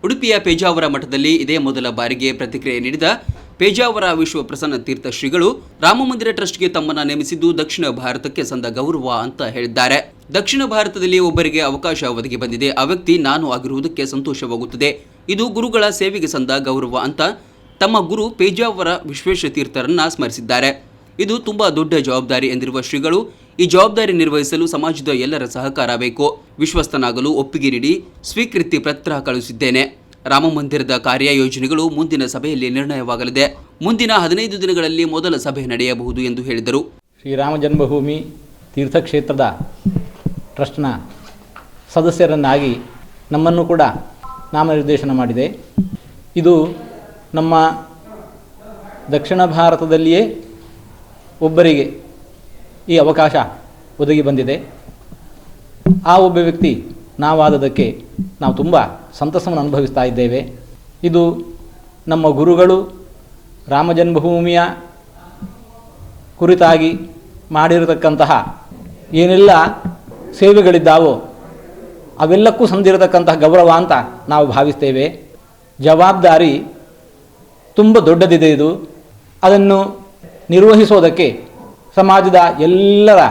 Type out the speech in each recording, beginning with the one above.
ಉಡುಪಿಯ ಪೇಜಾವರ ಮಠದಲ್ಲಿ ಇದೇ ಮೊದಲ ಬಾರಿಗೆ ಪ್ರತಿಕ್ರಿಯೆ ನೀಡಿದ ಪೇಜಾವರ ವಿಶ್ವ ಪ್ರಸನ್ನ ತೀರ್ಥ ಶ್ರೀಗಳು ರಾಮಮಂದಿರ ಟ್ರಸ್ಟ್ಗೆ ತಮ್ಮನ್ನು ನೇಮಿಸಿದ್ದು ದಕ್ಷಿಣ ಭಾರತಕ್ಕೆ ಸಂದ ಗೌರವ ಅಂತ ಹೇಳಿದ್ದಾರೆ. ದಕ್ಷಿಣ ಭಾರತದಲ್ಲಿ ಒಬ್ಬರಿಗೆ ಅವಕಾಶ ಒದಗಿ ಬಂದಿದೆ. ಆ ವ್ಯಕ್ತಿ ನಾನು ಆಗಿರುವುದಕ್ಕೆ ಸಂತೋಷವಾಗುತ್ತದೆ. ಇದು ಗುರುಗಳ ಸೇವೆಗೆ ಸಂದ ಗೌರವ ಅಂತ ತಮ್ಮ ಗುರು ಪೇಜಾವರ ವಿಶ್ವೇಶ ತೀರ್ಥರನ್ನ ಸ್ಮರಿಸಿದ್ದಾರೆ. ಇದು ತುಂಬಾ ದೊಡ್ಡ ಜವಾಬ್ದಾರಿ ಎಂದಿರುವ ಶ್ರೀಗಳು ಈ ಜವಾಬ್ದಾರಿ ನಿರ್ವಹಿಸಲು ಸಮಾಜದ ಎಲ್ಲರ ಸಹಕಾರ ಬೇಕು. ವಿಶ್ವಸ್ತನಾಗಲು ಒಪ್ಪಿಗೆ ನೀಡಿ ಸ್ವೀಕೃತಿ ಪತ್ರ ಕಳುಹಿಸಿದ್ದೇನೆ. ರಾಮ ಮಂದಿರದ ಕಾರ್ಯಯೋಜನೆಗಳು ಮುಂದಿನ ಸಭೆಯಲ್ಲಿ ನಿರ್ಣಯವಾಗಲಿದೆ. ಮುಂದಿನ 15 ದಿನಗಳಲ್ಲಿ ಮೊದಲ ಸಭೆ ನಡೆಯಬಹುದು ಎಂದು ಹೇಳಿದರು. ಶ್ರೀರಾಮ ಜನ್ಮಭೂಮಿ ತೀರ್ಥಕ್ಷೇತ್ರದ ಟ್ರಸ್ಟ್ನ ಸದಸ್ಯರನ್ನಾಗಿ ನಮ್ಮನ್ನು ಕೂಡ ನಾಮನಿರ್ದೇಶನ ಮಾಡಿದೆ. ಇದು ನಮ್ಮ ದಕ್ಷಿಣ ಭಾರತದಲ್ಲಿಯೇ ಒಬ್ಬರಿಗೆ ಈ ಅವಕಾಶ ಒದಗಿ ಬಂದಿದೆ. ಆ ಒಬ್ಬ ವ್ಯಕ್ತಿ ನಾವಾದದಕ್ಕೆ ನಾವು ತುಂಬ ಸಂತಸವನ್ನು ಅನುಭವಿಸ್ತಾ ಇದ್ದೇವೆ. ಇದು ನಮ್ಮ ಗುರುಗಳು ರಾಮ ಜನ್ಮಭೂಮಿಯ ಕುರಿತಾಗಿ ಮಾಡಿರತಕ್ಕಂತಹ ಏನೆಲ್ಲ ಸೇವೆಗಳಿದ್ದಾವೋ ಅವೆಲ್ಲಕ್ಕೂ ಸಂದಿರತಕ್ಕಂತಹ ಗೌರವ ಅಂತ ನಾವು ಭಾವಿಸ್ತೇವೆ. ಜವಾಬ್ದಾರಿ ತುಂಬ ದೊಡ್ಡದಿದೆ. ಇದು ಅದನ್ನು ನಿರ್ವಹಿಸೋದಕ್ಕೆ ಸಮಾಜದ ಎಲ್ಲರ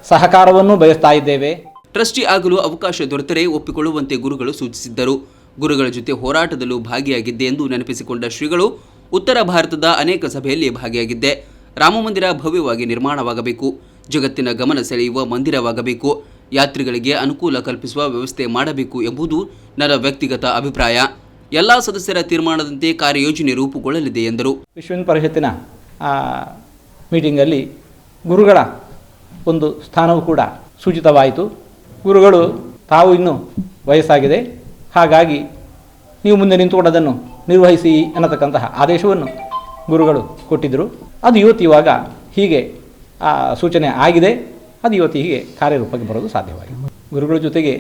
ಸಹಕಾರವನ್ನು ಬಯಸ್ತಾ ಇದ್ದೇವೆ. ಟ್ರಸ್ಟಿ ಆಗಲು ಅವಕಾಶ ದೊರೆತರೆ ಒಪ್ಪಿಕೊಳ್ಳುವಂತೆ ಗುರುಗಳು ಸೂಚಿಸಿದ್ದರು. ಗುರುಗಳ ಜೊತೆ ಹೋರಾಟದಲ್ಲೂ ಭಾಗಿಯಾಗಿದ್ದೆ ಎಂದು ನೆನಪಿಸಿಕೊಂಡ ಶ್ರೀಗಳು ಉತ್ತರ ಭಾರತದ ಅನೇಕ ಸಭೆಯಲ್ಲಿ ಭಾಗಿಯಾಗಿದ್ದೆ. ರಾಮಮಂದಿರ ಭವ್ಯವಾಗಿ ನಿರ್ಮಾಣವಾಗಬೇಕು, ಜಗತ್ತಿನ ಗಮನ ಸೆಳೆಯುವ ಮಂದಿರವಾಗಬೇಕು, ಯಾತ್ರಿಗಳಿಗೆ ಅನುಕೂಲ ಕಲ್ಪಿಸುವ ವ್ಯವಸ್ಥೆ ಮಾಡಬೇಕು ಎಂಬುದು ನನ್ನ ವ್ಯಕ್ತಿಗತ ಅಭಿಪ್ರಾಯ. ಎಲ್ಲ ಸದಸ್ಯರ ತೀರ್ಮಾನದಂತೆ ಕಾರ್ಯಯೋಜನೆ ರೂಪುಗೊಳ್ಳಲಿದೆ ಎಂದರು. ವಿಶ್ವ ಹಿಂದೂ ಪರಿಷತ್ತಿನ ಮೀಟಿಂಗಲ್ಲಿ ಗುರುಗಳ ಒಂದು ಸ್ಥಾನವೂ ಕೂಡ ಸೂಚಿತವಾಯಿತು. ಗುರುಗಳು ತಾವು ಇನ್ನೂ ವಯಸ್ಸಾಗಿದೆ, ಹಾಗಾಗಿ ನೀವು ಮುಂದೆ ನಿಂತುಕೊಂಡು ಅದನ್ನು ನಿರ್ವಹಿಸಿ ಅನ್ನತಕ್ಕಂತಹ ಆದೇಶವನ್ನು ಗುರುಗಳು ಕೊಟ್ಟಿದ್ದರು. ಅದು ಇವಾಗ ಹೀಗೆ ಸೂಚನೆ ಆಗಿದೆ. ಅದು ಹೀಗೆ ಕಾರ್ಯರೂಪಕ್ಕೆ ಬರೋದು ಸಾಧ್ಯವಾಗಿದೆ. ಗುರುಗಳ ಜೊತೆಗೆ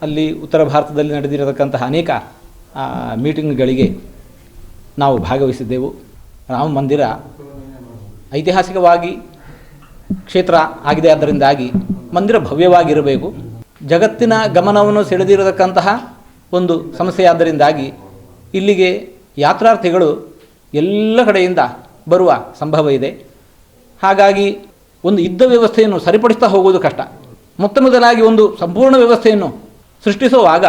ಅಲ್ಲಿ ಉತ್ತರ ಭಾರತದಲ್ಲಿ ನಡೆದಿರತಕ್ಕಂತಹ ಅನೇಕ ಮೀಟಿಂಗ್ಗಳಿಗೆ ನಾವು ಭಾಗವಹಿಸಿದ್ದೆವು. ರಾಮ ಮಂದಿರ ಐತಿಹಾಸಿಕವಾಗಿ ಕ್ಷೇತ್ರ ಆಗಿದೆ. ಅದರಿಂದಾಗಿ ಮಂದಿರ ಭವ್ಯವಾಗಿರಬೇಕು. ಜಗತ್ತಿನ ಗಮನವನ್ನು ಸೆಳೆದಿರತಕ್ಕಂತಹ ಒಂದು ಸಮಸ್ಯೆಯಾದ್ದರಿಂದಾಗಿ ಇಲ್ಲಿಗೆ ಯಾತ್ರಾರ್ಥಿಗಳು ಎಲ್ಲ ಕಡೆಯಿಂದ ಬರುವ ಸಂಭವ ಇದೆ. ಹಾಗಾಗಿ ಒಂದು ಇದ್ದ ವ್ಯವಸ್ಥೆಯನ್ನು ಸರಿಪಡಿಸ್ತಾ ಹೋಗುವುದು ಕಷ್ಟ. ಮೊದಲಾಗಿ ಒಂದು ಸಂಪೂರ್ಣ ವ್ಯವಸ್ಥೆಯನ್ನು ಸೃಷ್ಟಿಸುವಾಗ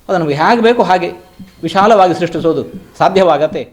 ಅದನ್ನು ಹೇಗೆ ಬೇಕೋ ಹಾಗೆ ವಿಶಾಲವಾಗಿ ಸೃಷ್ಟಿಸೋದು ಸಾಧ್ಯವಾಗತ್ತೆ.